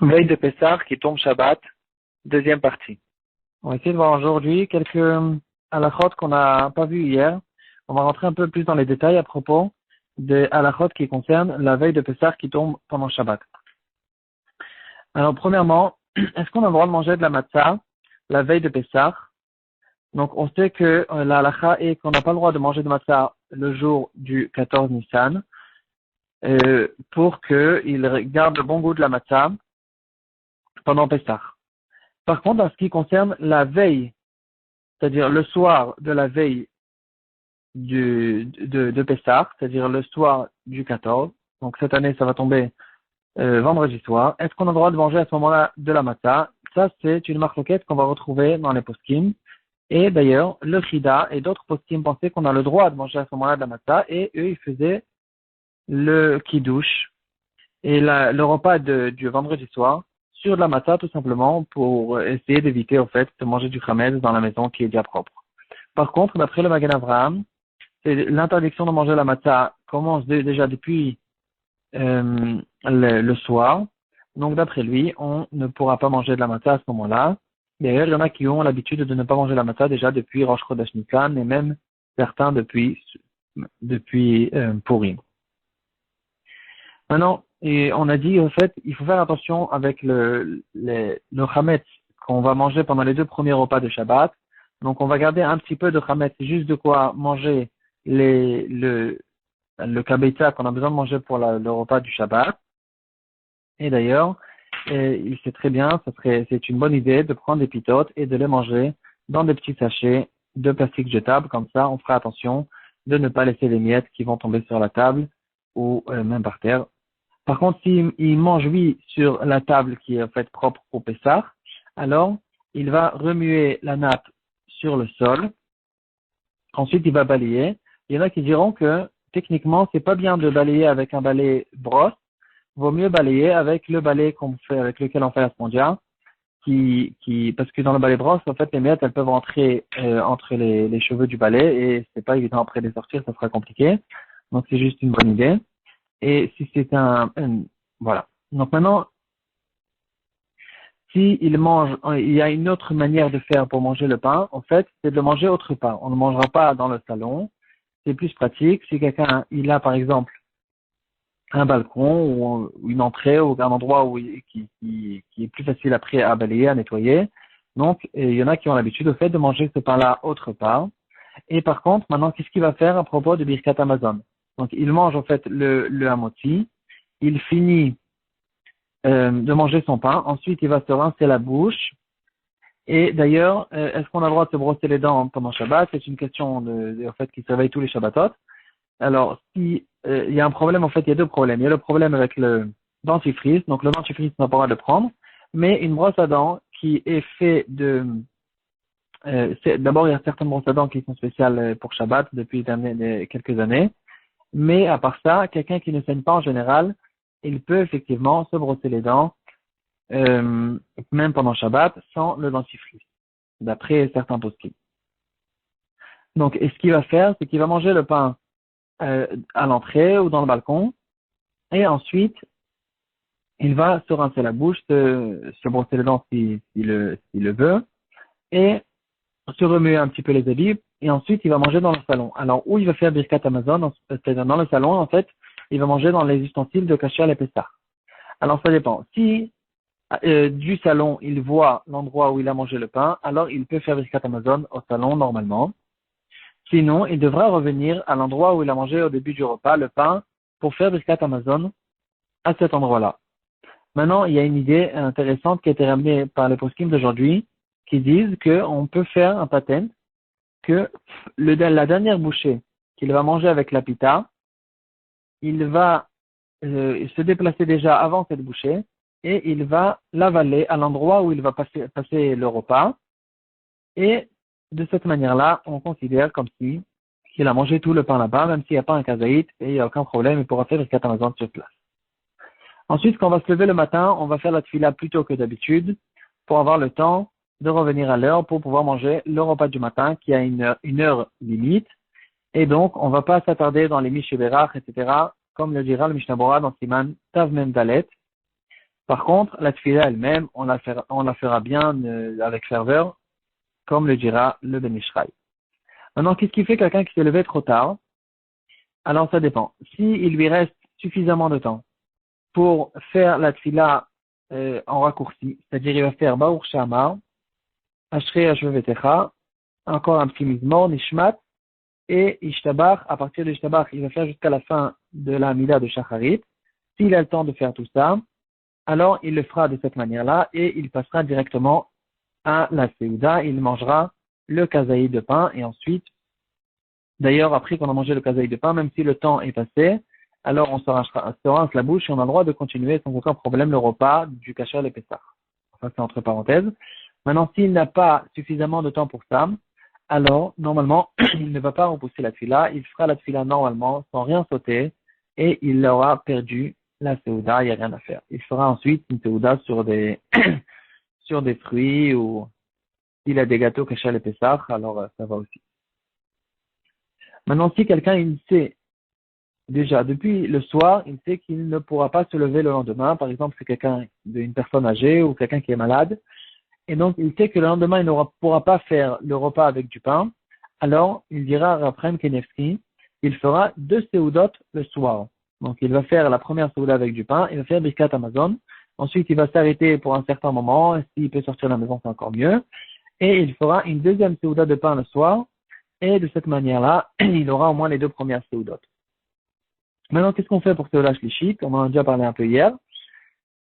Veille de Pessah qui tombe Shabbat, deuxième partie. On va essayer de voir aujourd'hui quelques halachot qu'on n'a pas vu hier. On va rentrer un peu plus dans les détails à propos des halachot qui concernent la veille de Pessah qui tombe pendant Shabbat. Alors, premièrement, est-ce qu'on a le droit de manger de la matzah la veille de Pessah? Donc, on sait que la halacha est qu'on n'a pas le droit de manger de matzah le jour du 14 Nissan pour qu'il garde le bon goût de la matzah pendant Pessah. Par contre, en ce qui concerne la veille, c'est-à-dire le soir de la veille de Pessah, c'est-à-dire le soir du 14, donc cette année ça va tomber vendredi soir, est-ce qu'on a le droit de manger à ce moment-là de la matzah? Ça, c'est une marloquette qu'on va retrouver dans les poskim. Et d'ailleurs, le Chida et d'autres poskim pensaient qu'on a le droit de manger à ce moment-là de la matzah, et eux, ils faisaient le kiddush et le repas du vendredi soir sur de la matzah, tout simplement pour essayer d'éviter, au fait, de manger du chametz dans la maison qui est déjà propre. Par contre, d'après le Magen Avraham, l'interdiction de manger la matzah commence déjà depuis le soir. Donc, d'après lui, on ne pourra pas manger de la matzah à ce moment-là. D'ailleurs, il y en a qui ont l'habitude de ne pas manger la matzah déjà depuis Rosh Chodesh Nisan et même certains depuis Purim. Maintenant, et on a dit, en fait, il faut faire attention avec le chametz qu'on va manger pendant les deux premiers repas de Shabbat. Donc, on va garder un petit peu de chametz, juste de quoi manger le kabetza qu'on a besoin de manger pour le repas du Shabbat. Et d'ailleurs, il sait très bien, c'est une bonne idée de prendre des pitotes et de les manger dans des petits sachets de plastique jetable. Comme ça, on fera attention de ne pas laisser les miettes qui vont tomber sur la table ou même par terre. Par contre, s'il mange, oui, sur la table qui est en fait propre au Pessah, alors il va remuer la nappe sur le sol. Ensuite, il va balayer. Il y en a qui diront que techniquement, c'est pas bien de balayer avec un balai brosse. Vaut mieux balayer avec le balai qu'on fait, avec lequel on fait la spondia, parce que dans le balai brosse, en fait, les miettes, elles peuvent rentrer entre les cheveux du balai et c'est pas évident après de les sortir, ça sera compliqué. Donc, c'est juste une bonne idée. Et si c'est voilà. Donc maintenant, s'il mange, il y a une autre manière de faire pour manger le pain, en fait, c'est de le manger autre part. On ne mangera pas dans le salon. C'est plus pratique. Si quelqu'un, il a par exemple un balcon ou une entrée ou un endroit qui est plus facile après à balayer, à nettoyer. Donc, il y en a qui ont l'habitude au fait de manger ce pain-là autre part. Et par contre, maintenant, qu'est-ce qu'il va faire à propos de Birkat Hamazon? Donc, il mange en fait le hamoti, il finit de manger son pain, ensuite il va se rincer la bouche. Et d'ailleurs, est-ce qu'on a le droit de se brosser les dents pendant Shabbat? C'est une question en fait qui se réveille tous les Shabbatot. Alors, si il y a un problème, en fait, il y a deux problèmes. Il y a le problème avec le dentifrice, donc le dentifrice n'a pas le droit de le prendre, mais une brosse à dents qui est fait de d'abord, il y a certaines brosses à dents qui sont spéciales pour Shabbat depuis quelques années. Mais à part ça, quelqu'un qui ne saigne pas en général, il peut effectivement se brosser les dents, même pendant Shabbat, sans le dentifrice, d'après certains poskim. Donc, et ce qu'il va faire, c'est qu'il va manger le pain à l'entrée ou dans le balcon, et ensuite, il va se rincer la bouche, se brosser les dents s'il le veut, et se remuer un petit peu les habits, et ensuite il va manger dans le salon. Alors, où il va faire Birkat Hamazon, c'est-à-dire dans le salon, en fait, il va manger dans les ustensiles de Kasher et Pessah. Alors, ça dépend. Si du salon, il voit l'endroit où il a mangé le pain, alors il peut faire Birkat Hamazon au salon normalement. Sinon, il devra revenir à l'endroit où il a mangé au début du repas le pain pour faire Birkat Hamazon à cet endroit-là. Maintenant, il y a une idée intéressante qui a été ramenée par les poskim d'aujourd'hui qui disent qu'on peut faire un patent que la dernière bouchée qu'il va manger avec la pita, il va se déplacer déjà avant cette bouchée et il va l'avaler à l'endroit où il va passer le repas. Et de cette manière-là, on considère comme si qu'il a mangé tout le pain là-bas, même s'il n'y a pas un kazaït et il n'y a aucun problème, il pourra faire le katamazon sur place. Ensuite, quand on va se lever le matin, on va faire la tefila plus tôt que d'habitude pour avoir le temps de revenir à l'heure pour pouvoir manger le repas du matin qui a une heure limite. Et donc, on ne va pas s'attarder dans les Mishé Berach, etc., comme le dira le Mishnah Bora dans Siman Tav Mem Dalet, Par contre, la tefila elle-même, on la fera bien avec ferveur, comme le dira le Ben Ishraï. Maintenant, qu'est-ce qui fait quelqu'un qui s'est levé trop tard? Alors, ça dépend. S'il lui reste suffisamment de temps pour faire la tefila en raccourci, c'est-à-dire il va faire Baruch Shamar, Ashrei Ashvevetecha, encore un petit mizmor, Nishmat, et Ishtabach, à partir de Ishtabach, il va faire jusqu'à la fin de la Mida de Shacharit. S'il a le temps de faire tout ça, alors il le fera de cette manière-là et il passera directement à la Seouda, il mangera le kazaï de pain et ensuite, d'ailleurs, après qu'on a mangé le kazaï de pain, même si le temps est passé, alors on se rince la bouche et on a le droit de continuer sans aucun problème le repas du kasher le Pessah. Ça, c'est entre parenthèses. Maintenant, s'il n'a pas suffisamment de temps pour ça, alors, normalement, il ne va pas repousser la tefila, il fera la tefila normalement, sans rien sauter, et il aura perdu la seouda, il n'y a rien à faire. Il fera ensuite une seouda sur des, sur des fruits, ou s'il a des gâteaux cachés le Pessah, alors ça va aussi. Maintenant, si quelqu'un, il sait, déjà, depuis le soir, il sait qu'il ne pourra pas se lever le lendemain, par exemple, c'est une personne âgée, ou quelqu'un qui est malade, et donc il sait que le lendemain il ne pourra pas faire le repas avec du pain, alors il dira à Raphaël Kenevski, il fera 2 seudot le soir. Donc il va faire la première seuda avec du pain, il va faire Birkat Amazon, ensuite il va s'arrêter pour un certain moment, et s'il peut sortir de la maison c'est encore mieux, et il fera une deuxième seuda de pain le soir, et de cette manière-là, il aura au moins les 2 premières seudot. Maintenant, qu'est-ce qu'on fait pour Seuda Shlichit? On en a déjà parlé un peu hier.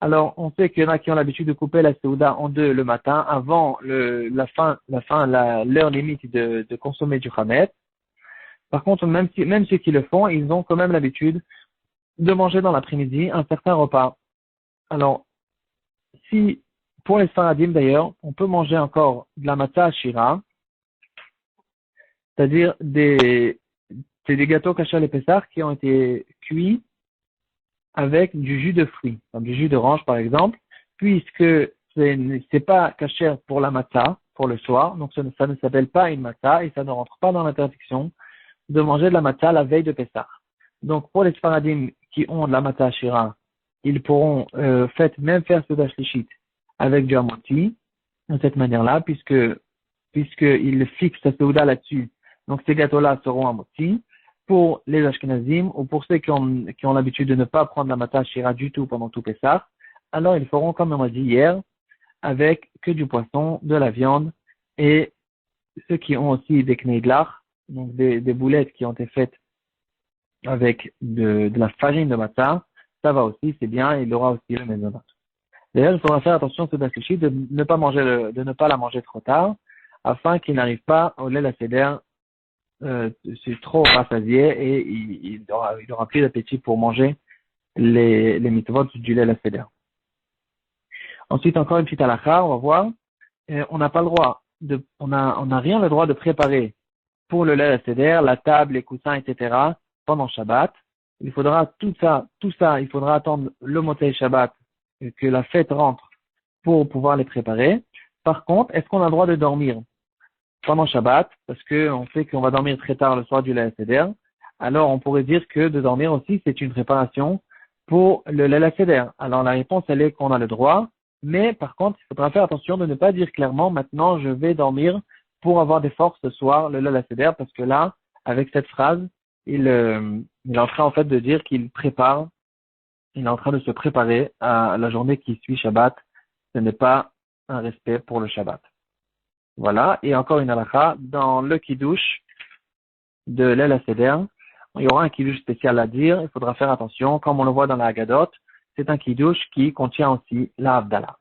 Alors, on sait qu'il y en a qui ont l'habitude de couper la Seouda en 2 le matin, avant l'heure limite de consommer du Khamet. Par contre, même ceux qui le font, ils ont quand même l'habitude de manger dans l'après-midi un certain repas. Alors, pour les Sfaradim d'ailleurs, on peut manger encore de la matzah ashira, c'est-à-dire c'est des gâteaux kashal et pessar qui ont été cuits avec du jus de fruits, comme du jus d'orange par exemple, puisque c'est pas kasher pour la matzah, pour le soir, donc ça ne s'appelle pas une matzah et ça ne rentre pas dans l'interdiction de manger de la matzah la veille de Pessah. Donc pour les Sfaradim qui ont de la matzah ashira, ils pourront même faire ce dashlichit avec du hamoti, de cette manière-là, puisqu'ils fixent sa seuda là-dessus, donc ces gâteaux-là seront hamoti. Pour les Ashkenazim ou pour ceux qui ont l'habitude de ne pas prendre la matzah shira du tout pendant tout Pessah, alors ils feront comme on a dit hier, avec que du poisson, de la viande, et ceux qui ont aussi des kneidlach, donc des boulettes qui ont été faites avec de la farine de matzah, ça va aussi, c'est bien, il aura aussi le mezonot. D'ailleurs, il faudra faire attention ce dashlichit de ne pas la manger trop tard, afin qu'il n'arrive pas au lait la seder c'est trop rassasié et il aura plus d'appétit pour manger les mitzvot du lait la seder. Ensuite, encore une petite halakha, on va voir. On n'a pas le droit on n'a rien le droit de préparer pour le lait la seder, la table, les coussins, etc. pendant Shabbat. Il faudra tout ça, il faudra attendre le Motzei Shabbat, que la fête rentre pour pouvoir les préparer. Par contre, est-ce qu'on a le droit de dormir pendant Shabbat, parce qu'on sait qu'on va dormir très tard le soir du Leila Seder, alors on pourrait dire que de dormir aussi, c'est une préparation pour le Leila Seder. Alors la réponse, elle est qu'on a le droit, mais par contre, il faudra faire attention de ne pas dire clairement, maintenant je vais dormir pour avoir des forces ce soir, le Leila Seder, parce que là, avec cette phrase, il est en train en fait de dire il est en train de se préparer à la journée qui suit Shabbat. Ce n'est pas un respect pour le Shabbat. Voilà, et encore une halakha, dans le kiddush de l'El Seder, il y aura un kiddush spécial à dire, il faudra faire attention, comme on le voit dans la Haggadot, c'est un kiddush qui contient aussi la Havdalah.